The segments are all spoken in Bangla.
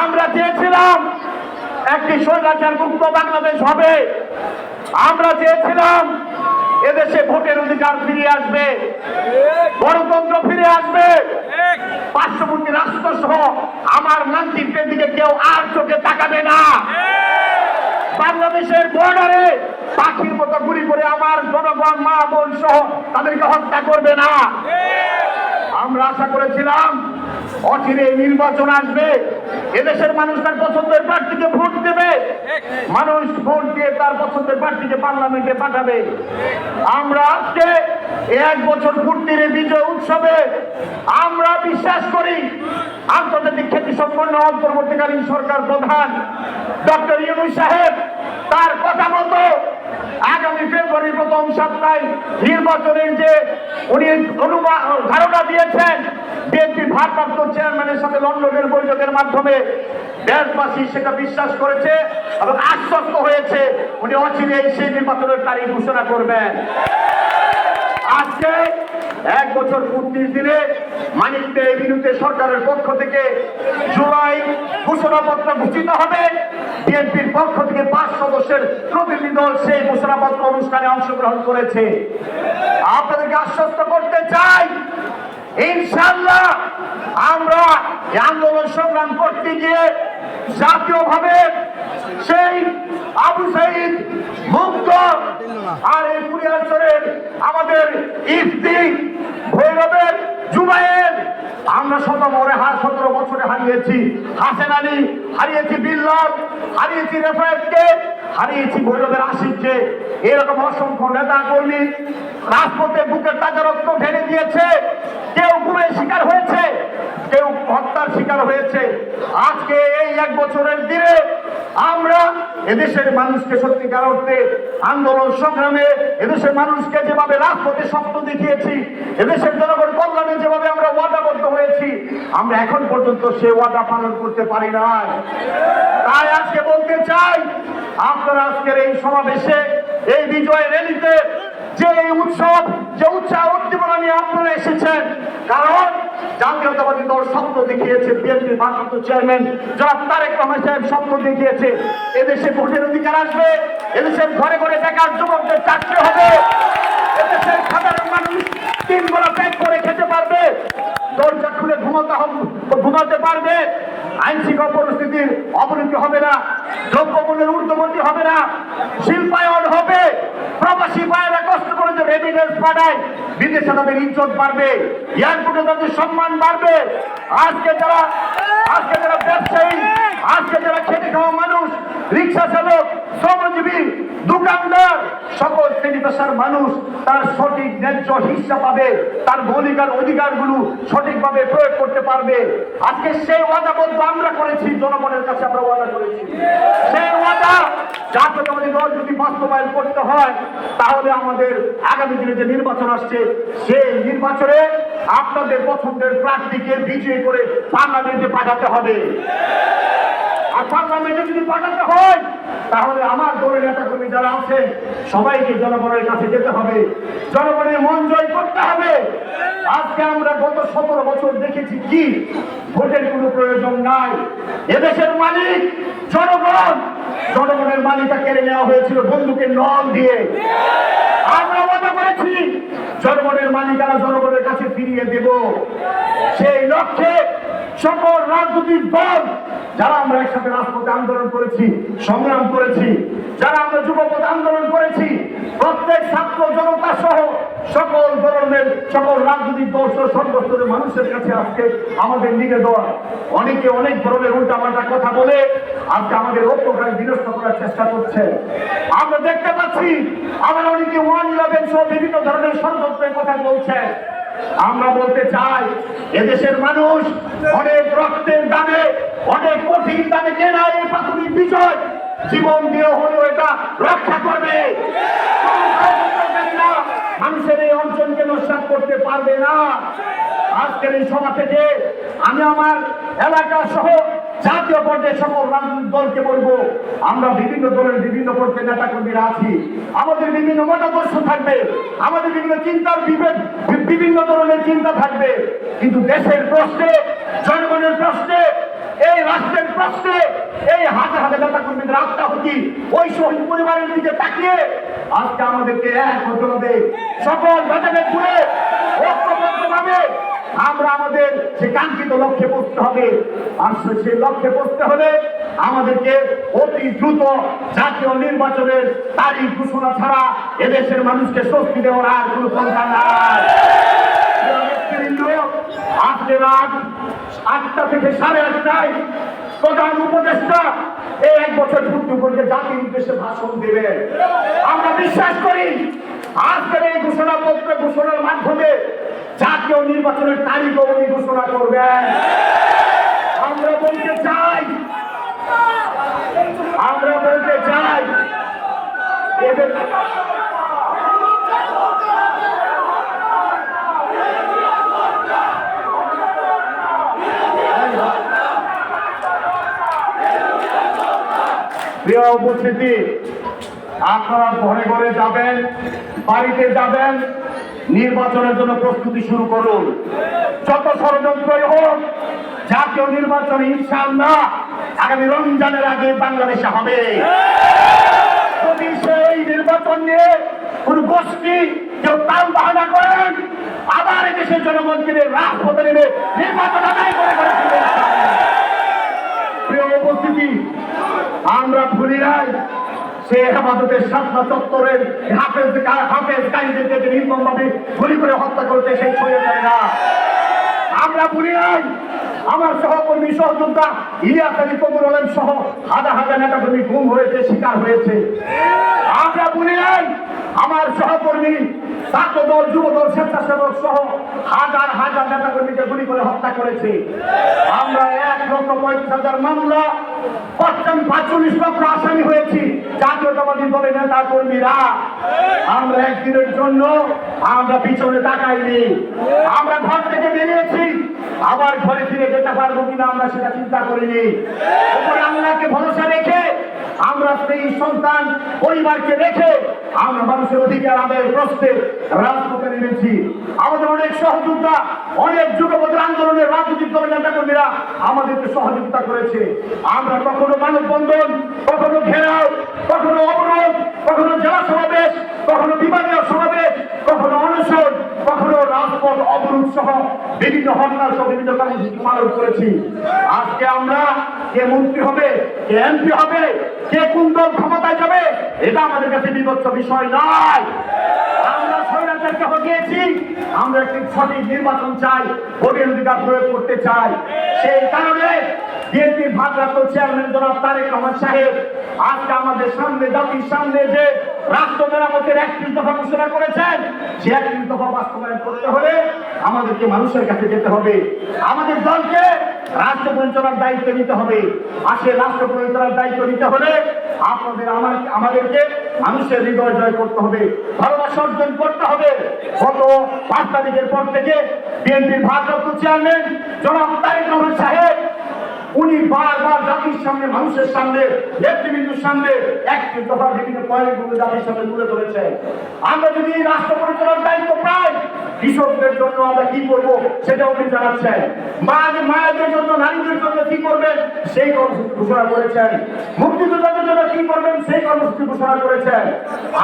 আমরা চেয়েছিলাম একটি স্বৈরাচার মুক্ত বাংলাদেশ হবে। আমরা চেয়েছিলাম এদেশে ভোটের অধিকার ফিরে আসবে, গণতন্ত্র ফিরে আসবে, পার্শ্ববর্তী রাষ্ট্র সহ আমার মানচিত্রের দিকে কেউ আর চোখে তাকাবে না। বাংলাদেশের বর্ডারে পাখির মতো গুলি করে আমার জনগণ মা বোন সহ তাদেরকে হত্যা করবে না। আমরা আশা করেছিলাম অচিরে নির্বাচন আসবে, এদেশের মানুষ তার পছন্দের প্রার্থীকে ভোট দেবে, মানুষ ভোট দিয়ে তার পছন্দের প্রার্থীকে পার্লামেন্টে পাঠাবে। আমরা আজকে এক বছর পূর্তির বিজয় উৎসবে আমরা বিশ্বাস করি আন্তর্জাতিক খ্যাতি সম্পন্ন অন্তর্বর্তীকালীন সরকার প্রধান ডক্টর ইউনূস সাহেব তার কথা মতো আগামী ফেব্রুয়ারির প্রথম সপ্তাহে নির্বাচনের যে উনি ধারণা দিয়েছেন, বিএনপির ভারপ্রাপ্ত চেয়ারম্যানের সাথে লন্ডনের বৈঠকের মাধ্যমে দেশবাসী সেটা বিশ্বাস করেছে এবং আশ্বস্ত হয়েছে উনি অচিরেই সেই নির্বাচনের তারিখ ঘোষণা করবেন। আজকে এক বছর পূর্তির দিনে মানিকদের বিরুদ্ধে সরকারের পক্ষ থেকে জুলাই ঘোষণাপত্র ঘোষিত হবে। বিএনপির পক্ষ থেকে 5 সদস্যের প্রতিনিধি দল সেই ঘোষণাপত্র অনুষ্ঠানে অংশগ্রহণ করেছে। আপনাদেরকে আশ্বস্ত করতে চাই ইনশাআল্লাহ আমরা আন্দোলন সংগ্রাম করতে গিয়ে জাতীয়ভাবে সেই আবু সাঈদ মুক্ত আর এই পুরিয়াঞ্চলের আমাদের ইফতি ভৈরবের জুবায়ের আমরা 17 বছরে হারিয়েছি, হাসেন আলী হারিয়েছি, বিল্লাল হারিয়েছি, রেফায়েতকে হারিয়েছি, ভৈরবের আশিককে। এরকম অসংখ্য নেতা কর্মী রাজপথে বুকের তাজা রক্ত ঢেলে দিয়েছে, কেউ গুমের শিকার হয়েছে, কেউ হত্যার শিকার হয়েছে। আজকে এই এক বছরের দিনে আমরা এদেশের মানুষকে সত্যিকার অর্থে আন্দোলন সংগ্রামে এদেশের মানুষকে যেভাবে রাজপথে স্বপ্ন দেখিয়েছি, এদেশের জনগণ কল্যাণে যেভাবে আমরা ওয়াদাবদ্ধ হয়েছি, আমরা এখন পর্যন্ত সে ওয়াদা পালন করতে পারি নাই। তাই আজকে বলতে চাই আপনারা আজকের এই সমাবেশে এই বিজয় র্যালিতে যে উৎসব, যে উৎসাহ উদ্দীপনা নিয়ে আপনারা এসেছেন, কারণ জাতীয়তাবাদী দল স্বপ্ন দেখিয়েছে, বিএনপির ভারপ্রাপ্ত চেয়ারম্যান জনাব তারেক রহমান সাহেব স্বপ্ন দেখিয়েছে এদেশে ভোটের অধিকার আসবে, এদেশের ঘরে ঘরে বেকার যুবকদের চাকরি হবে, এদেশের সাধারণ মানুষ 3 বেলা পেট করে খেতে পারবে, দরজা খুলে ঘুমাতে পারবে, আইন শৃঙ্খলা পরিস্থিতির অবনতি হবে না, দ্রব্যমূল্যের ঊর্ধ্বগতি হবে না, শিল্পায়ন হবে, প্রবাসী ভাইয়েরা কষ্ট করে যে রেমিটেন্স পাঠায় বিদেশে তাদের ইজ্জত বাড়বে, এয়ারপোর্টে তাদের সম্মান বাড়বে। আজকে যারা ব্যবসায়ী, আজকে যারা খেটে খাওয়া মানুষ, রিক্সা চালক, শ্রমজীবী, দোকানদার, সকল শ্রেণী পেশার মানুষ তার সঠিক ন্যায্য হিস্সা পাবে, তার মৌলিকার অধিকারগুলো সঠিকভাবে প্রয়োগ করতে পারবে। আজকে সেই ওয়াদাবদ্ধ আমরা করেছি, জনগণের কাছে আমরা ওয়াদা করেছি। সেই ওয়াদা জাতীয়তাবাদী দল যদি বাস্তবায়ন করতে হয় তাহলে আমাদের আগামী দিনে যে নির্বাচন আসছে সেই নির্বাচনে আপনাদের পছন্দের প্রার্থীকে বিজয়ী করে পার্লামেন্টে পাঠাতে হবে। আর পার্লামেন্টে যদি পাঠাতে হয় তাহলে আমার দলের নেতাকর্মী যারা আছে সবাইকে জনগণের কাছে যেতে হবে, জনগণের মন জয় করতে হবে। আজকে আমরা গত 17 বছর দেখেছি কি ভোটের কোনো প্রয়োজন নাই, এদেশের মালিক জনগণ, জনগণের মালিকটা কেড়ে নেওয়া হয়েছিল বন্দুকের নল দিয়ে। আমরা ওয়াদা করেছি জনগণের মালিকানা জনগণের কাছে ফিরিয়ে দেব। সেই লক্ষ্যে সকল রাজনৈতিক দল যারা আমরা একসাথে রাজপথে আন্দোলন করেছি, সংগ্রাম করেছি, যারা আমরা যুবপথ আন্দোলন করেছি, প্রত্যেক ছাত্র জনতা সহ সকল ধরনের সকল রাজনৈতিক দল সহ সর্বস্তরের মানুষের কাছে আজকে আমাদের নিবেদন। অনেকে অনেক ধরনের উল্টাপাল্টা কথা বলে আজকে আমাদের ঐক্যকে বিনষ্ট করার চেষ্টা করছে। আমরা দেখতে পাচ্ছি আমরা অনেকে 111 সহ বিভিন্ন ধরনের ষড়যন্ত্রের কথা বলছে। আমরা বলতে চাই এদেশের মানুষ অনেক রক্তের দামে, অনেক কঠিন দামে কেনা এই প্রাথমিক বিজয় জীবন দিয়ে হলেও এটা রক্ষা করবে। মানুষের এই অঞ্চলকে নস্যাৎ করতে পারবে না। আজকের এই সভা থেকে আমি আমার এলাকা সহ জাতীয় পর্যায়ে সকল রাজনৈতিক দলকে বলবো, আমরা বিভিন্ন দলের বিভিন্ন পর্যায়ে নেতা কর্মীরা আছি, আমাদের বিভিন্ন মতাদর্শ থাকবে, আমাদের বিভিন্ন চিন্তার বিভিন্ন ধরনের চিন্তা থাকবে, কিন্তু দেশের প্রশ্নে, জনগণের প্রশ্নে, এই রাষ্ট্রের প্রশ্নে এই হাজার হাজার নেতা কর্মীদের আত্মাহুতি, ওই শহীদ পরিবারের দিকে তাকিয়ে আজকে আমাদেরকে এক হতে হবে, সকল ভেদাভেদ ভুলে ঐক্যবদ্ধভাবে আমরা আমাদের সে কাঙ্ক্ষিত লক্ষ্যে পৌঁছতে হবে। আর সেই লক্ষ্যে পৌঁছতে হলে আমাদেরকে অতি দ্রুত জাতীয় নির্বাচনের তারিখ ঘোষণা ছাড়া এদেশের মানুষকে স্বস্তি দেওয়ার আর কোনো পন্থা নাই। আজকে রাত 8টা থেকে 8:30টায় প্রধান উপদেষ্টা এই 1 বছর পূর্তি করে জাতির উদ্দেশ্যে ভাষণ দেবেন। আমরা বিশ্বাস করি আজকের এই ঘোষণাপত্র ঘোষণার মাধ্যমে জাতীয় নির্বাচনের তারিখও উনি ঘোষণা করবেন। আমরা বলতে চাই এদের প্রিয় উপস্থিতি, আপনারা ঘরে ঘরে যাবেন, বাড়িতে যাবেন, নির্বাচনের জন্য প্রস্তুতি শুরু করুন। যত ষড়যন্ত্রই হোক, জাতীয় নির্বাচন ইনশাআল্লাহ আগামী রমজানের আগে বাংলাদেশে হবে। যদি সেই নির্বাচন নিয়ে কোন গোষ্ঠী কেউ তাল বাহানা করেন, আবার দেশের জনগণকে রাজপথে নেমে নির্বাচন আদায় করে করেছিলেন। প্রিয় উপস্থিতি, আমরা ভুলি নাই সে হেফাজতের শাসনা চত্বরের হাফেজ কাইদেরকে নির্মমভাবে গুলি করে হত্যা করেছে সেই স্বৈরাচারীরা। আমরা ভুলি নাই আমার সহকর্মী সহযোদ্ধা ইলিয়াস আলী কবুল আলম সহ হাজার হাজার নেতাকর্মী গুম হয়েছে, শিকার হয়েছে। আমরা ভুলি নাই আমার সহকর্মী ছাত্র দল, যুব দল, স্বেচ্ছাসেবক সহ হাজার হাজার নেতাকর্মীকে গুলি করে হত্যা করেছে। আমরা 1,35,000 মামলা, 45 লক্ষ আসামি হয়েছি জাতীয়তাবাদী দলের নেতা কর্মীরা। আমরা একদিনের জন্য আমরা পিছনে তাকাইনি। আমরা ঘর থেকে বেরিয়েছি, আবার ঘরে ফিরে যেতে পারবো কিনা আমরা সেটা চিন্তা করিনি। উপরে আল্লাহকে ভরসা রেখে আমরা সেই সন্তান পরিবারকে রেখে আমরা মানুষের অধিকার আদায়ের প্রশ্নে রাজপথে নেমেছি। আমাদের অনেক সহযোদ্ধা, অনেক যুগপথের আন্দোলনের রাজনৈতিক দলের নেতা কর্মীরা আমাদেরকে সহযোগিতা করেছে। আমরা কখনো মানববন্ধন, কখনো ঘেরাও, কখনো অবরোধ, কখনো জেলা সমাবেশ, কখনো বিভাগীয় সমাবেশ, কখনো অনশন, কখনো রাজপথ অবরোধ সহ বিভিন্ন হরতাল সহ বিভিন্ন কর্মসূচি পালন করেছি। আজকে আমরা কে মন্ত্রী হবে, কে এমপি হবে, কে কোন দল ক্ষমতায় যাবে, এটা আমাদের কাছে বিভৎস বিষয় নয়। আমরা স্বৈরাচারকে হটিয়েছি, আমরা একটি সঠিক নির্বাচন চাই, ভোটের অধিকার প্রয়োগ করতে চাই। সেই কারণে বিএনপির ভারপ্রাপ্ত চেয়ারম্যান জনাব তারেক রহমান সাহেব আজকে আমাদের সামনে, জাতির সামনে যে রাষ্ট্র মেরামতের 31 দফা ঘোষণা করেছেন, সে 31 দফা বাস্তবায়ন করতে হলে আমাদেরকে মানুষের কাছে যেতে হবে। আমাদের দলকে রাষ্ট্র পরিচালনার দায়িত্ব নিতে হবে। আসে রাষ্ট্র পরিচালনার দায়িত্ব নিতে হলে আমাদেরকে মানুষের হৃদয় জয় করতে হবে, ভালোবাসা অর্জন করতে হবে। গত 5 তারিখের পর থেকে বিএনপির ভারপ্রাপ্ত চেয়ারম্যান জনাব তারেক রহমান সাহেব উনি বারবার জাতির সামনে, মানুষের সামনে, নেতৃবৃন্দের সামনে 31 দফার বিভিন্ন পয়েন্টগুলো জাতির সামনে তুলে ধরেছেন। আমরা যদি রাষ্ট্র পরিচালনার দায়িত্ব পাই, কৃষকদের জন্য আমরা কি করবো সেটা উনি জানাচ্ছেন। মায়েদের জন্য, নারীদের জন্য কি করবেন সেই কর্মসূচি ঘোষণা করেছেন। মুক্তিযোদ্ধাদের জন্য কি করবেন সেই কর্মসূচি ঘোষণা করেছেন।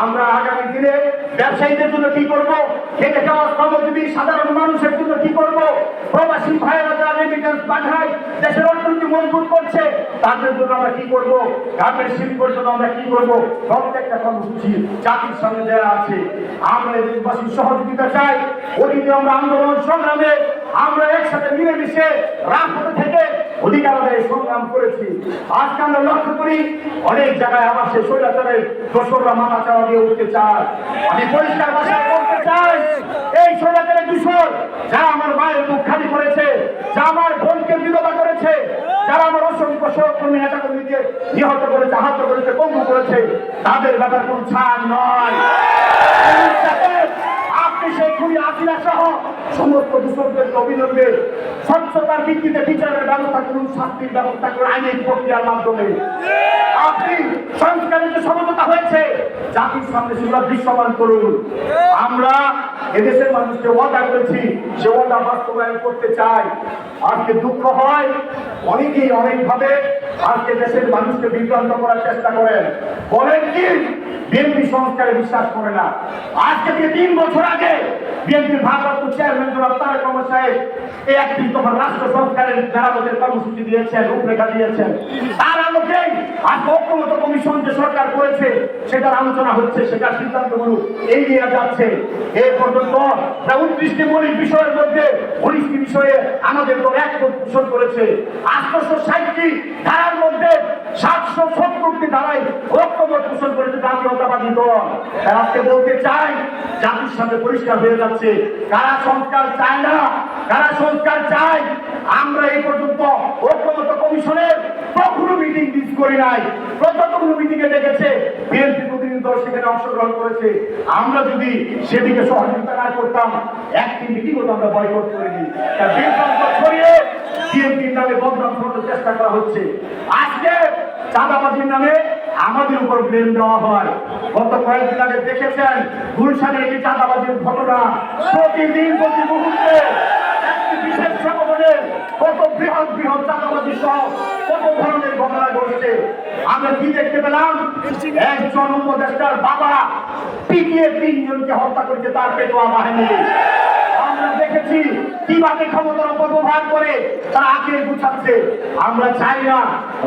আমরা আগামী দিনে ব্যবসায়ীদের জন্য কি করবো, খেটে খাওয়া শ্রমজীবী সাধারণ মানুষের জন্য কি করবো, প্রবাসী ভাইয়েরা যারা রেমিটেন্স পাঠায় দেশের অর্থনীতি মজবুত করছে তাদের জন্য আমরা কি করবো, গার্মেন্টস শিল্পের জন্য আমরা কি করবো, প্রত্যেকটা কর্মসূচি জাতির সামনে দেওয়া আছে। আমরা দেশবাসীর সহযোগিতা চাই। অতীতে আমরা আন্দোলন সংগ্রামে আমরা একসাথে মিলেমিশে রাজপথে থেকে অধিকার আদায়ে সংগ্রাম করেছি। আজকে আমরা লক্ষ্য করি অনেক জায়গায় আবার সেই স্বৈরাচারের দোসররা মাথা চাওয়া দিয়ে উঠতে চায়। আমি পরিষ্কার ভাষায় বলতে চাই, এই স্বৈরাচারের দোসর যারা আমার মায়ের মুখ খালি করেছে, যারা আমার বোনকে বিধবা করেছে, যারা আমার অসংখ্য সহকর্মী নেতাকর্মীকে নিহত করেছে, আহত করেছে, পঙ্গু করেছে, তাদের ব্যাপার কোন ছাড় নয়। আপনি সেই খুবই হাসিনা সহ সমস্ত দূষণদেরকে অবিলম্বে স্বচ্ছতার ভিত্তিতে বিচারের ব্যবস্থা করুন, শাস্তির ব্যবস্থা করুন আইনের প্রক্রিয়ার মাধ্যমে। আপনি সংস্কারের যে সমঝোতা হয়েছে জাতির সামনে সেগুলো দৃশ্যমান করুন। আমরা এদেশের মানুষকে ওয়াদা করেছি, সে ওয়াদা বাস্তবায়ন করতে চাই। আজকে দুঃখ হয় অনেকেই অনেকভাবে আজকে দেশের মানুষকে বিভ্রান্ত করার চেষ্টা করেন। বলেন কি বিএনপি সংস্কারে বিশ্বাস করে না। আজকে থেকে 3 বছর আগে বিএনপির ভারপ্রাপ্ত চেয়ারম্যান জনাব তারেক রহমান সাহেব এই 31 দফা রাষ্ট্র সংস্কারের মেরামতের কর্মসূচি দিয়েছেন, রূপরেখা দিয়েছেন। তার আলোকে আজকে ঐক্যমত কমিশন যে সরকার করেছে সেটার আলোচনা হচ্ছে, সেটার সিদ্ধান্তগুলো এগিয়ে যাচ্ছে। এ পর্যন্ত প্রায় 29টি মৌলিক বিষয়ের মধ্যে 19টি বিষয়ে আমাদের দল একমত পোষণ করেছে। 860টি ধারার মধ্যে 770টি ধারায় ঐক্যমত পোষণ করেছে জাতীয়তাবাদী দল। আজকে বলতে চাই জাতির সাথে পরিষ্কার হয়ে যাচ্ছে কারা সংস্কার চায় না, কারা সংস্কার চায়। আমরা এই পর্যন্ত ঐক্যমত কমিশনের কখনো মিটিং মিস করি নাই। যতগুলো মিটিংয়ে ডেকেছে বিএনপি প্রতিনিধি দল সেখানে অংশগ্রহণ করেছে। আমরা যদি সেদিকে সহযোগিতা না করতাম একটি মিটিংও আমরা বয়কট করিনি। বিভ্রান্ত ছড়িয়ে বিএনপির নামে বদনাম করার চেষ্টা করা হচ্ছে। আজকে চাঁদাবাজির নামে আমাদের উপর ব্লেম দেওয়া হয়। গত কয়েকদিন আগে দেখেছেন গুলশানে একটি চাঁদাবাজির ঘটনা। প্রতিদিন প্রতি মুহূর্তে একটি বিশেষ সংগঠনের কত বৃহৎ বৃহৎ চাঁদাবাজি সহ কত ধরনের ঘটনা ঘটছে। আমরা কি দেখতে পেলাম, একজন উপদেষ্টার বাবা পিটিয়ে 3 জনকে হত্যা করেছে তার পেটোয়া বাহিনী। আমরা দেখেছি কিভাবে ক্ষমতার অপব্যবহার করে তারা আগে গুছাচ্ছে। আমরা চাই না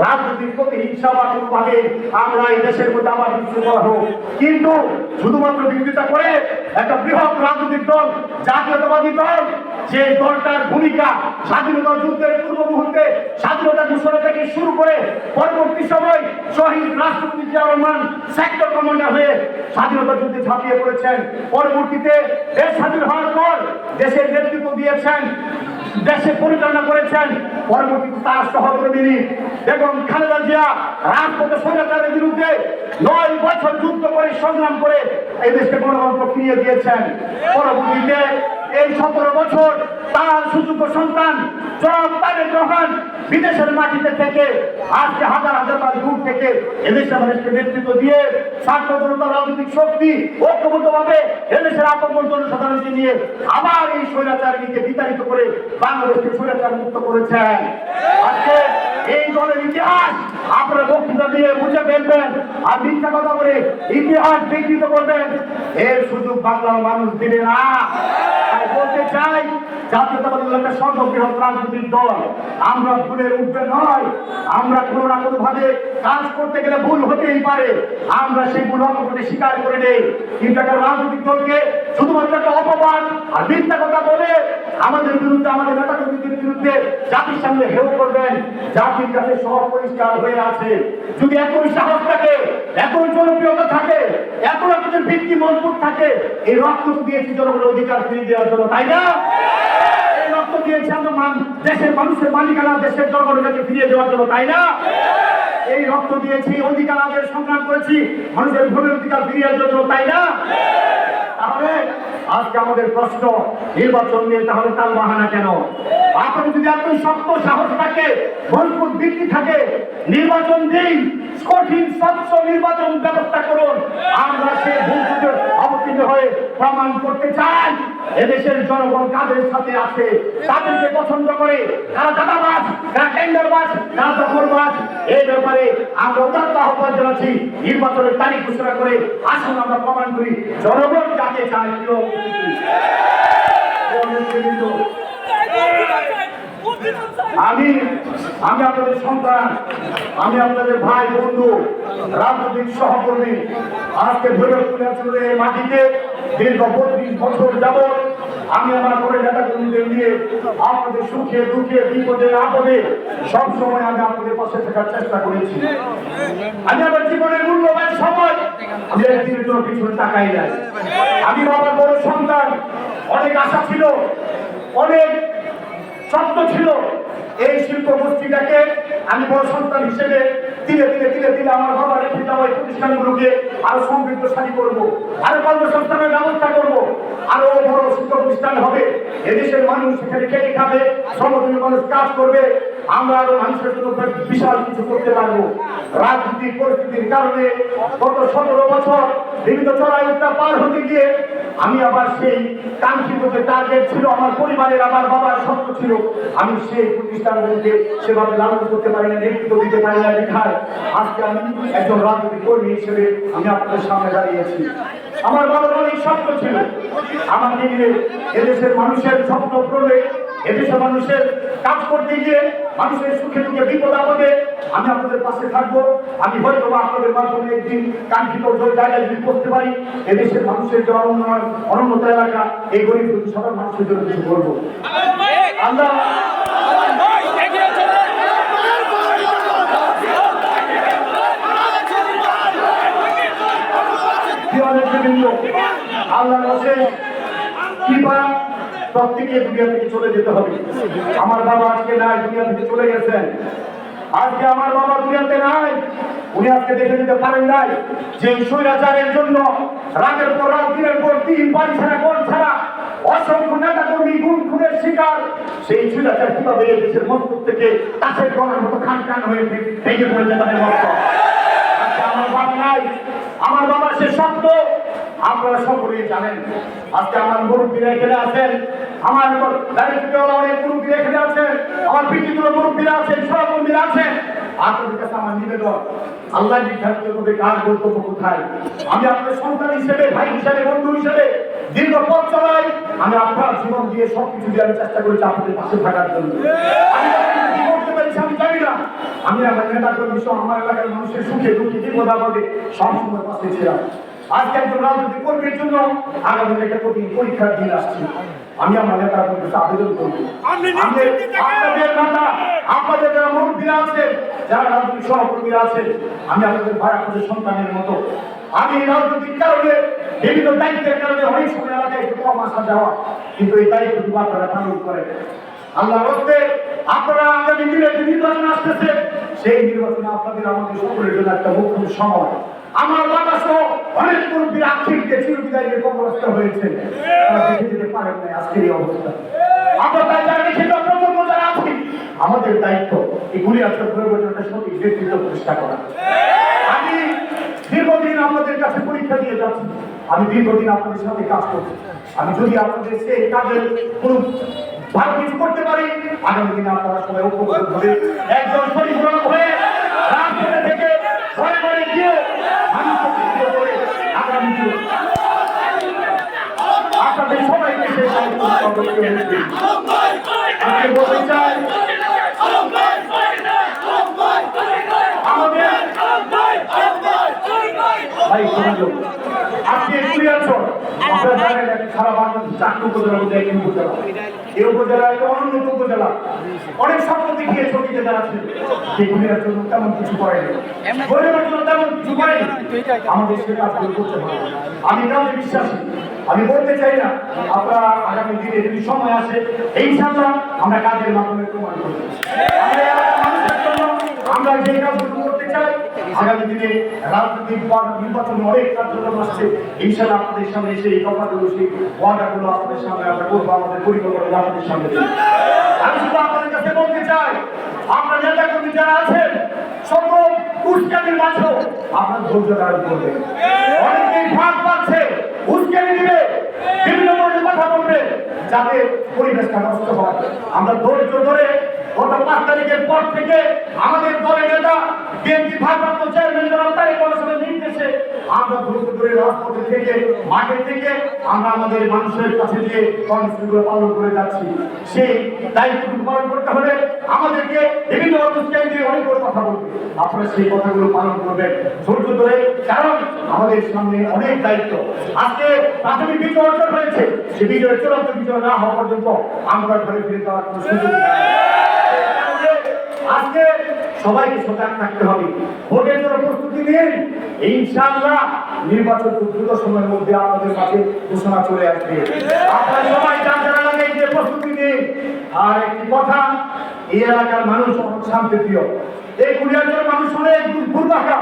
রাজনৈতিক প্রতিহিংসা বা কোনোভাবে আমরা এই দেশের মধ্যে আবার বিশৃঙ্খলা হোক, কিন্তু শুধুমাত্র বিরোধিতা করে একটা বৃহৎ রাজনৈতিক দল জাতীয়তাবাদী দল যে দলটার ভূমিকা স্বাধীনতা যুদ্ধের পূর্ব মুহূর্তে স্বাধীনতা ঘোষণা থেকে শুরু করে পরবর্তী সময় শহীদ রাষ্ট্রপতি জিয়াউর রহমান সেক্টর কমান্ডার হয়ে স্বাধীনতা যুদ্ধে ঝাঁপিয়ে পড়েছেন। পরবর্তীতে দেশ স্বাধীন হওয়ার পর দেশের নেতৃত্ব দিয়েছেন, দেশে পরিচালনা করেছেন। পরবর্তীতে তার সহকর্মী এবং খালেদা জিয়া রাজপথে স্বৈরাচারের বিরুদ্ধে 9 বছর যুদ্ধ করে সংগ্রাম করে এই দেশকে গণতন্ত্র ফিরিয়ে দিয়েছেন। পরবর্তীতে এই 17 বছর তার সুযোগ্য সন্তান জনাব তারেক রহমান বিদেশের মাটিতে থেকে আজকে হাজার হাজার মাইল দূর থেকে এদেশের মানুষকে নেতৃত্ব দিয়ে ছাত্র জনতা রাজনৈতিক শক্তি ঐক্যবদ্ধভাবে এদেশের আপন জনসাধারণকে নিয়ে আবার এই স্বৈরাচারীকে বিতাড়িত করে বাংলাদেশকে স্বৈরাচার মুক্ত করেছেন। আজকে এই দলের ইতিহাস আপনারা বক্তৃতা দিয়ে বুঝে ফেলবেন আর মিথ্যা কথা বলে ইতিহাস বিকৃত করবেন, এর সুযোগ বাংলার মানুষ দিবে না। তাই বলতে চাই জাতীয়তাবাদী দল একটা সর্ববৃহৎ রাজনৈতিক দল। আমরা ভুলের উঠবে নয়, আমরা কোনো না কোনো ভাবে কাজ করতে গেলে ভুল হতেই পারে, আমরা সেই ভুল অপরাধে স্বীকার করে নেই। কিন্তু একটা রাজনৈতিক দলকে শুধুমাত্র একটা অপবাদ আর মিথ্যা কথা বলে আমাদের বিরুদ্ধে, আমাদের নেতা কর্মীদের বিরুদ্ধে জাতির সামনে হেয় করবেন, জাতির কাছে সব পরিষ্কার হয়ে আছে। যদি একই সাহস থাকে, একই জনপ্রিয়তা থাকে, এত আপনাদের ভিত্তি মজবুত থাকে, এই রক্ত দিয়েছি জনগণের অধিকার ফিরিয়ে দেওয়ার জন্য, তাই না? এই রক্ত দিয়েছি আমরা দেশের মানুষের মালিকানা দেশের জনগণের কাছে ফিরিয়ে দেওয়ার জন্য, তাই না? এই রক্ত দিয়েছি, অধিকার আদায়ের সংগ্রাম করেছি মানুষের ভোটের অধিকার ফিরিয়ে দেওয়ার জন্য, তাই না? তাহলে আজকে আমাদের প্রশ্ন নির্বাচন নিয়ে, তাহলে তাল বাহানা কেন? আপনার যদি এত শক্ত সাহস থাকে, মজবুত ভিত্তি থাকে, নির্বাচন দিন, কঠিন স্বচ্ছ নির্বাচন ব্যবস্থা করুন। আমরা সেই ভুল সুযোগ অবতীর্ণ হয়ে প্রমাণ করতে চাই এদেশের জনগণ কাদের সাথে আছে, তাদেরকে পছন্দ করে, কারা দাদাবাজ, কারা টেন্ডারবাজ, কারা দখলবাজ। এই ব্যাপারে আমরা উদাত্ত আহ্বান জানাচ্ছি, নির্বাচনের তারিখ ঘোষণা করে আসুন আমরা প্রমাণ করি জনগণ যাকে চায়। আমি আপনাদের সন্তান, আমি আপনাদের ভাই বন্ধু, রাজনৈতিক সহকর্মী। আজকে ভৈরবপুরের এই মাটিতে দীর্ঘ 32 বছর যাবৎ আমি আমার করে নেতা কর্মীদের নিয়ে আপনাদের সুখে দুঃখে বিপদে আপদে সবসময় আমি আপনাদের পাশে থাকার চেষ্টা করেছি। আমি আমার জীবনের মূল্যবান সময় আমি একদিনের জন্য পিছনে তাকাই নাই। আমি বাবার বড় সন্তান, অনেক আশা ছিল, অনেক স্বপ্ন ছিল। এই শিল্প গোষ্ঠীটাকে আমি বড় সন্তান হিসেবে ধীরে ধীরে ধীরে ধীরে আমার বাবা রেখে যাওয়া এই প্রতিষ্ঠানগুলোকে আরো সমৃদ্ধশালী করবো, আরো কর্মসংস্থানের ব্যবস্থা করবো, আরো বড় শিক্ষা প্রতিষ্ঠান হবে। এদেশের মানুষ সেখানে খেটে খাবে, শ্রমজীবী মানুষ কাজ করবে, আমরা আরো মানুষের জন্য বিশাল কিছু করতে পারবো। রাজনৈতিক পরিস্থিতির কারণে গত 17 বছর বিভিন্ন চড়াই উত্তাপ পার হতে গিয়ে আমি আবার সেই কাঙ্ক্ষিত যে টার্গেট ছিল আমার পরিবারের, আমার বাবার স্বপ্ন ছিল, আমি সেই প্রতিষ্ঠানগুলোকে সেভাবে লালন করতে পারি না, নেতৃত্ব দিতে পারি না লেখায় আজকে আমি একজন রাজনৈতিক কর্মী হিসেবে আমি আপনাদের সামনে দাঁড়িয়েছি। আমার বাবার অনেক স্বপ্ন ছিল আমাকে নিয়ে এদেশের মানুষের স্বপ্ন পূরণে, এদেশের মানুষের কাজ করতে গিয়ে মানুষের সুখে দুঃখে বিপদ আপদে আমি আপনাদের পাশে থাকবো। আমি হয়তো আপনাদের মাধ্যমে একদিন কাঙ্ক্ষিত জায়গায় যদি করতে পারি, এদেশের মানুষের যে অনুন্নত এলাকা, এই গরিব সাধারণ মানুষের জন্য কিছু করবো। আল্লাহ আল্লাহ কৃপা প্রত্যেকে দুনিয়া থেকে চলে যেতে হবে। আমার বাবা আজকে নাই, দুনিয়া থেকে চলে গেছেন। আজকে আমার বাবা দুনিয়াতে নাই, উনি আজকে দেখে দিতে পারেন নাই যে স্বৈরাচারের জন্য রাতের পর রাত, দিনের পর দিন, বাড়ি ছাড়া ঘর ছাড়া অসংখ্য নেতা কর্মী গুম খুনের শিকার। সেই স্বৈরাচার কিভাবে দেশের মস্তক থেকে তাসের গলার মতো খান খান হয়ে ভেঙে পড়েছে তাদের মস্তক। আজকে আমার বাবা নাই, আমার বাবা সে শব্দ আপনারা সকলেই জানেন। আজকে আমার মুরব্বীরা এখানে আছেন, আমার দায়িত্বওয়ালা অনেক মুরব্বীরা এখানে আছেন, আমার পিতৃগুলো মুরব্বীরা আছেন, সহকর্মীরা আছেন। আপনাদের কাছে আমার নিবেদন, আল্লাহ নির্ধারিত করবে কার কর্তব্য কোথায়। আমি আপনাদের সন্তান হিসেবে, ভাই হিসেবে, বন্ধু হিসেবে দীর্ঘ পথ চলাই, আমি আপনার জীবন দিয়ে সবকিছু দিয়ে আমি চেষ্টা করেছি আপনাদের পাশে থাকার জন্য। আমি কি করতে পেরেছি আমি জানি না, আমি আমার নেতা কর্মী সহ আমার এলাকার মানুষের সুখে দুঃখে বিপদ আপদে সবসময় পাশে ছিলাম। আজকে একজন রাজনৈতিক কর্মীর জন্য আগামী একটা কঠিন পরীক্ষার দিন আসছে। আমি আমার নেতার কাছে আবেদন করবো, আপনাদের নেতা, আপনাদের যারা মুরব্বীরা আছেন, যারা রাজনৈতিক সহকর্মীরা আছেন, আমি আপনাদের ভাই, আপনাদের সন্তানের মতো আমি রাজনৈতিক কারণে বিভিন্ন দায়িত্বের কারণে অনেক সময় এলাকায় একটু কম আসা যাওয়া, কিন্তু এই দায়িত্বটুকু আপনারা পালন করেন। আল্লাহ রস্তে আপনারা আগামী দিনে যে নির্বাচন আসতেছে, সেই নির্বাচনে আপনাদের আমাদের সকলের জন্য একটা মুখ্য সময়। আমার বাবা সহ অনেক মুরব্বীর আর্থিককে চিরবিদায়ের কবরস্থ হয়েছে, তারা দেখে যেতে পারেন না আজকের এই অবস্থা। আমরা তাই যারা দেখে প্রজন্ম যারা আছি, আমাদের দায়িত্ব এগুলি আসলে প্রয়োজনটা সঠিক নেতৃত্ব প্রতিষ্ঠা করা। আমি দীর্ঘদিন আপনাদের কাছে পরীক্ষা দিয়ে যাচ্ছি, আমি দীর্ঘদিন আপনাদের সাথে কাজ করছি। আমি যদি আপনাদের সেই কাজের কোনো ভালো কিছু করতে পারি, আগামী দিনে আপনারা সবাই উপকৃত হবে। একজন পরিপূরক হয়ে রাজপথে থেকে ঘরে ঘরে গিয়ে মানুষকে করে আগামী দিনে আপনাদের সবাইকে সেই দায়িত্ব আমি বলতে চাই, আজকে কুড়িয়াচর আপনারা জানেন সারা বাংলাদেশ 4টি উপজেলার মধ্যে একটি উপজেলা। এই উপজেলা একটা অনুন্নত উপজেলা, অনেক স্বপ্ন দেখিয়ে ছবিতে যারা ছিল, সেগুলির জন্য তেমন কিছু করেনি, গরিবের জন্য তেমন কিছু করেনি। আমাদের সে কাজগুলো করতে হবে, আমি কাজে বিশ্বাসী। আমি বলতে চাই না, আপনারা আগামী দিনে যদি সময় আসে, ইনশাআল্লাহ আমরা কাজের মাধ্যমে প্রমাণ করব। আমরা যে কাজগুলো করতে চাই, আগামী দিনে রাজনৈতিক নির্বাচন অনেক কার্যক্রম আসছে, ইনশাআল্লাহ আপনাদের সামনে এসে এই কথাগুলো, সেই ওয়াদাগুলো আপনাদের সামনে আমরা করবো, আমাদের পরিকল্পনা আপনাদের সামনে। আমি শুধু আপনাদের কাছে বলতে চাই, আপনার নেতা কর্মী যারা আছেন, সকল উস্কানির মাঝেও আপনার ধৈর্য ধারণ করবে। অনেকেই ফাঁক পাচ্ছে, উস্কানি দিবে, বিভিন্ন ধরনের কথা বলবে, যাতে পরিবেশটা নষ্ট হয়। আমরা ধৈর্য ধরে গত 5 তারিখের পর থেকে আমাদের দলের নেতা বিএনপি ভারপ্রাপ্ত চেয়ারম্যান জনাব তারেক রহমানের নির্দেশে আমরা ধৈর্য ধরে রাজপথে থেকে, মাঠে থেকে আমরা আমাদের মানুষের কাছে দিয়ে কর্মসূচিগুলো পালন করে যাচ্ছি। সেই দায়িত্বটুকু পালন করতে হলে আমাদেরকে বিভিন্ন অনুষ্ঠান দিয়ে অনেক কথা বলবে, আপনারা সেই কথাগুলো পালন করবেন ধৈর্য ধরে, কারণ আমাদের সামনে অনেক দায়িত্ব। আজকে প্রাথমিক বিজয় অর্জন হয়েছে, সে বিজয়ের চূড়ান্ত বিজয় না হওয়া পর্যন্ত আমরা ঘরে ফিরে যাওয়ার কোনো সুযোগ নেই। আজকে সবাইকে সজাগ থাকতে হবে, ভোটের জন্য প্রস্তুতি নিন। ইনশাআল্লাহ নির্বাচন খুব দ্রুত সময়ের মধ্যে আমাদের কাছে ঘোষণা চলে আসবে। আপনারা সবাই যার যারা লাগে প্রস্তুতি নিন। আর একটি কথা, এই এলাকার মানুষ অনেক শান্তিপ্রিয়, এই কুড়িয়ার মানুষ অনেক দুর্ভাগা।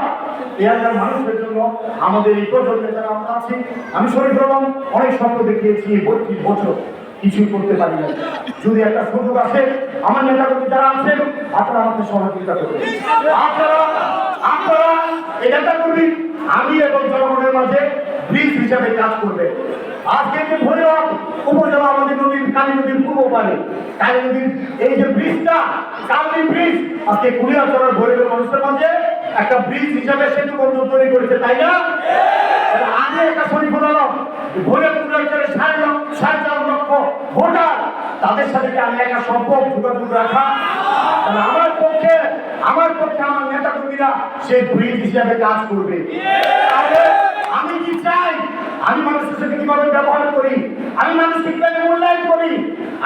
এই এলাকার মানুষের জন্য আমাদের এই প্রজন্মে যারা আমরা আছি, আমি শরীফ রহমান অনেক স্বপ্ন দেখিয়েছি 32 বছর, কিছুই করতে পারি না। যদি একটা সুযোগ আসে, আমার নেতাকর্মী যারা আছেন আপনারা আমাকে সহযোগিতা করবেন। আপনারা এই নেতাকর্মী আমি এবং জনগণের মাঝে ব্রিজ হিসাবে কাজ করবে। আজকে যে ভৈরব উপজেলা আমাদের নদীর কালী নদীর পূর্ব পারে, কালী নদীর এই যে ব্রিজটা কালী ব্রিজ, আজকে কুড়িয়াচড়ার ভৈরবের মানুষের মাঝে একটা ব্রিজ হিসাবে সেতু বন্ধন তৈরি করেছে, তাই না? আমি একটা শরীফ হলাম ভৈরব কুড়িয়াচড়ের 4.5 লক্ষ ভোটার, তাদের সাথে আমি একটা সম্পর্ক যোগাযোগ রাখা, আমার পক্ষে আমার নেতা কর্মীরা সেই ব্রিজ হিসাবে কাজ করবে। আমি কি চাই, আমি মানুষের সাথে কিভাবে ব্যবহার করি, আমি মানুষকে কিভাবে মূল্যায়ন করি,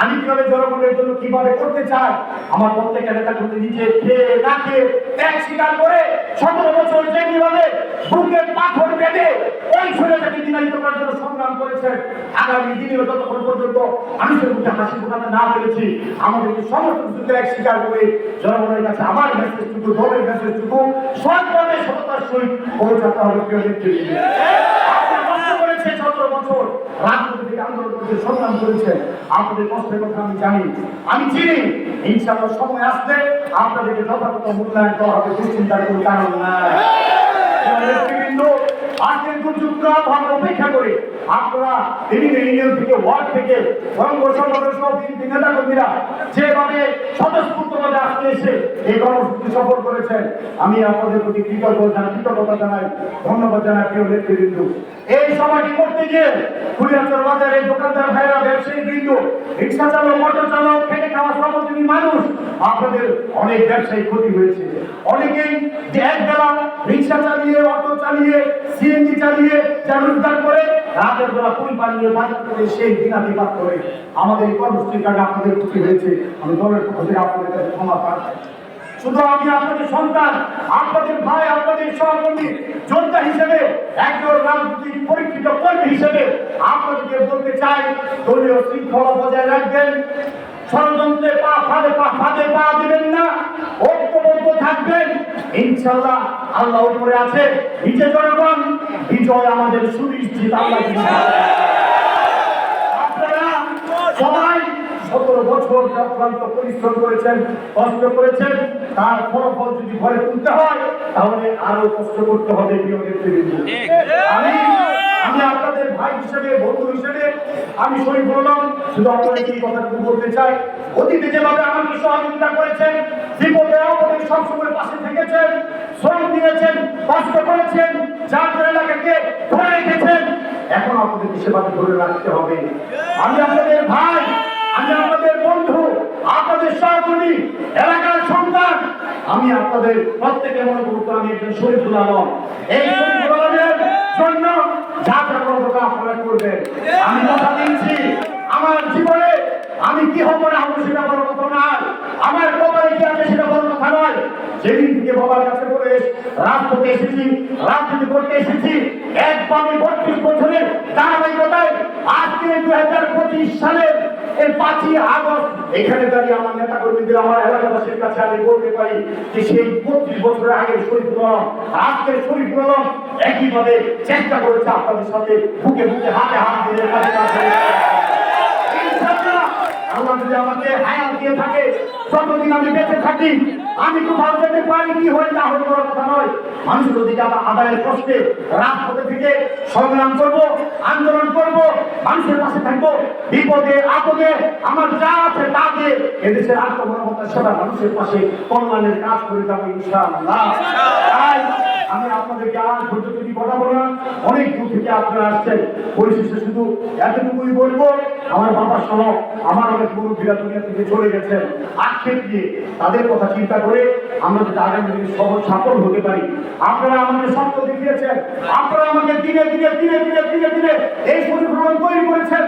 আমি কিভাবে জনগণের জন্য কিভাবে করতে চাই, আমার প্রত্যেকটা নেতা কর্মী নিজে খেয়ে না খেয়ে ত্যাগ স্বীকার করে 17 বছর যে কিভাবে বুকের পাথর বেঁধে ওই ছেলেটাকে বিতাড়িত করার জন্য সংগ্রাম করেছেন, আগামী দিনেও যতক্ষণ পর্যন্ত মানুষের মুখে হাসি ফোটাতে না পেরেছি, আমাদেরকে সমস্ত কিছু ত্যাগ স্বীকার করে জনগণের কাছে আমার মেসেজটুকু, দলের মেসেজটুকু সৎভাবে সততার সহিত পৌঁছাতে হবে। প্রিয় নেতৃবৃন্দ, আপনি কষ্ট করেছেন 17 বছর, রাজনীতি থেকে আন্দোলন করতে সংগ্রাম করেছেন, আপনাদের কষ্টের কথা আমি জানি, আমি চিনি। ইনশাআল্লাহ সময় আসলে আপনাদেরকে যথাযথ মূল্যায়ন করা হবে, দুশ্চিন্তার কোনো কারণ নাই। নেতৃবৃন্দ, আজকের দুর্যোগটা আমরা অপেক্ষা করে আপনারা বিভিন্ন ইউনিয়ন থেকে, ওয়ার্ড থেকে, নেতা কর্মীরা যেভাবে স্বতঃস্ফূর্তভাবে আজকে এসে এই কর্মসূচি সফল করেছেন, আমি আপনাদের প্রতি কৃতজ্ঞতা জানাই, ধন্যবাদ জানাই। প্রিয় নেতৃবৃন্দ, এই সময়টি করতে গিয়ে কুড়িয়াচর বাজারের দোকানদার ভাইরা, ব্যবসায়ী বৃন্দ, রিক্সা চালক, মোটর চালক, খেটে খাওয়া শ্রমজীবী মানুষ, আপনাদের অনেক ব্যবসায়ী ক্ষতি হয়েছে। অনেকেই যে একবেলা রিক্সা চালিয়ে, অটো চালিয়ে, সিএনজি চালিয়ে যা রোজগার করে, রাতের বেলা পুরি পানিয়ে বাজার করে সেই দিনাতিপাত করে আমাদের এই কর্মসূচির কারণে আপনাদের ক্ষতি হয়েছে। আমি দলের পক্ষ থেকে আপনাদের কাছে ক্ষমা প্রার্থী। শুধু আমি আপনাদের সন্তান, আপনাদের ভাই, আপনাদের সহকর্মী, যোদ্ধা হিসেবে, একজন রাজনৈতিক পরীক্ষিত কর্মী হিসেবে আপনাদেরকে বলতে চাই, দলীয় শৃঙ্খলা বজায় রাখবেন, ষড়যন্ত্রে ফাঁদে পা দেবেন না, ঐক্যবদ্ধ থাকবেন। ইনশাআল্লাহ আল্লাহ উপরে আছে, নিচে জনগণ, বিজয় আমাদের সুনিশ্চিত। আল্লাহ আপনারা সবাই 17 বছর অক্লান্ত পরিশ্রম করেছেন, কষ্ট করেছেন, তার ফলাফল যদি ঘরে তুলতে হয় তাহলে আরো কষ্ট করতে হবে। প্রিয় নেতৃবৃন্দ, আমি আপনাদের ভাই হিসেবে, বন্ধু হিসেবে আমি শরীফ হলাম, শুধু আপনাদের এই কথাটুকু বলতে চাই, অতীতে যেভাবে আমাকে সহযোগিতা করেছেন, বিপদে আপদে সবসময় পাশে থেকেছেন, শ্রম দিয়েছেন, কষ্ট করেছেন, জাতীয় এলাকাকে ধরে রেখেছেন, এখন আপনাদের সেভাবে ধরে রাখতে হবে। আমি আপনাদের ভাই, আমি আপনাদের বন্ধু, আপনাদের সহকর্মী, এলাকার সন্তান, আমি আপনাদের প্রত্যেকে মনে করতে আমি একজন শরীফুল আলম। এই শরীফুল আলমের জন্য যাত্রা কর্মটা আপনারা করবেন। আমি কথা দিচ্ছি, আমার জীবনে আমি কি হবো না হবো সেটা বড় কথা নয়, আমার কপালে কি আছে সেটা বড় কথা নয়। যেদিন থেকে বাবার কাছে করে রাজপথে এসেছি, রাজনীতি করতে এসেছি, একভাবে 32 বছরের ধারাবাহিকতায় আজকে 2025 সালের এই 5ই আগস্ট এখানে দাঁড়িয়ে আমার নেতা কর্মীদের, আমার এলাকাবাসীর কাছে আমি বলতে পারি যে সেই 32 বছরের আগের শরীফুল আলম, আজকের শরীফুল আলম একইভাবে চেষ্টা করেছে আপনাদের সাথে বুকে বুকে, হাতে হাত দিয়ে কাছে কাছে। আল্লাহ যদি আমাকে হায়াত দিয়ে থাকে, যতদিন আমি বেঁচে থাকি, আমি কোথাও যেতে পারি, কি হয়ে না হয়ে বড় কথা নয়। মানুষের অধিকার আদায়ের কষ্টে রাজপথে থেকে সংগ্রাম করব, আন্দোলন করব, মানুষের পাশে থাকবো, বিপদে আপদে আমার যা আছে তা দিয়ে এদেশের আত্মমনোবতার সেবা, মানুষের পাশে কল্যাণের কাজ করে যাবো ইনশাআল্লাহ। তাই আমি আপনাদেরকে আর ধৈর্য যদি বলাবো না, অনেক দূর থেকে আপনারা আসছেন, পরিশেষে শুধু এতটুকুই বলবো, আমার বাবা সহ আমার অনেক মুরব্বীরা দুনিয়া থেকে চলে গেছেন, আক্ষেপ দিয়ে তাদের কথা চিন্তা করে আমরা যদি আগামী দিনে সফল হতে পারি। আপনারা আমাকে স্বপ্ন দেখিয়েছেন, আপনারা আমাকে দিনে দিনে দিনে দিনে দিনে দিনে এই পরিকল্পনা তৈরি করেছেন।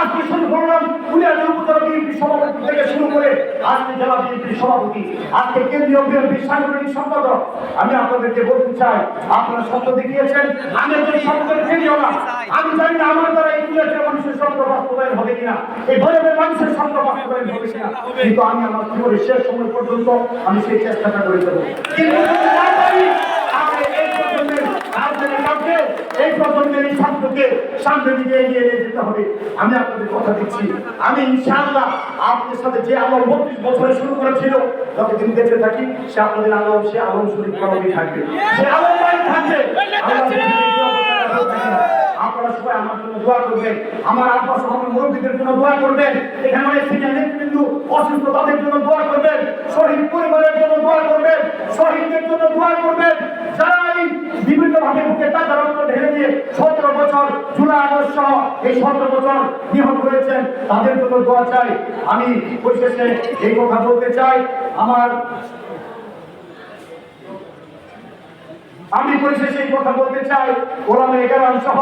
আজকে শুরু করলাম কুড়িয়াচর উপজেলা বিএনপি সভাপতি থেকে শুরু করে আজকে জেলা বিএনপির সভাপতি, আজকে কেন্দ্রীয় বিএনপির সাংগঠনিক সম্পাদক। আমি আপনাদেরকে বলতে চাই চাই, আপনারা স্বপ্ন দেখিয়েছেন, আমি একজন স্বপ্নের ফেরিও না। আমি জানি না আমার দ্বারা এই দেশের মানুষের স্বপ্ন বাস্তবায়ন হবে কিনা, এই গরিবের মানুষের স্বপ্ন বাস্তবায়ন হবে কিনা, কিন্তু আমি আমার জীবনের শেষ সময় পর্যন্ত আমি সেই চেষ্টাটা করে দেবো। কিন্তু যদি না পারি, আমি এই প্রজন্মের রাজধানী কাউকে, এই প্রজন্মের এই ছাত্রকে সামনে দিকে এগিয়ে নিয়ে যেতে হবে। আমি আপনাদের কথা দিচ্ছি, আমি ইনশাআল্লাহ আপনাদের সাথে যে আলো 32 বছরে শুরু করেছিল, যতদিন বেঁচে থাকি সে আপনাদের আলো, সে আলো শরীর কলমই থাকবে, সে আলো থাকবে। আপনারা সবাই আমার জন্য দোয়া করবেন, আমার আব্বা সহ আমার মুরব্বীদের জন্য দোয়া করবেন, এখানে অনেক সিনিয়র নেতৃবৃন্দ অসুস্থ তাদের জন্য দোয়া করবেন, শহীদ পরিবারের জন্য দোয়া করবেন, শহীদদের জন্য দোয়া করবেন, যারা এই বিভিন্ন ভাবে বুকে টাকা রক্ত ঢেলে দিয়ে 17 বছর জুলাই আগস্ট সহ এই 17 বছর নিহত হয়েছেন, তাদের জন্য দোয়া চাই। আমি পরিশেষে এই কথা বলতে চাই, আমি পরিশেষে এই কথা বলতে চাই, ওলামায়ে কেরাম সহ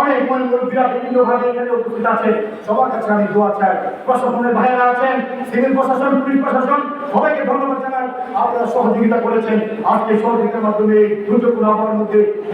অনেক মুরব্বীরা বিভিন্ন ভাবে এখানে উপস্থিত আছে, সবার কাছে আমি দোয়া চাই। প্রশাসনের ভাইয়েরা আছেন, সিভিল প্রশাসন, পুলিশ প্রশাসন, সবাইকে ধন্যবাদ জানাই। আপনারা সহযোগিতা করেছেন, আজকে সহযোগিতার মাধ্যমে এই দুর্যোগপূর্ণ আবহাওয়ার মধ্যে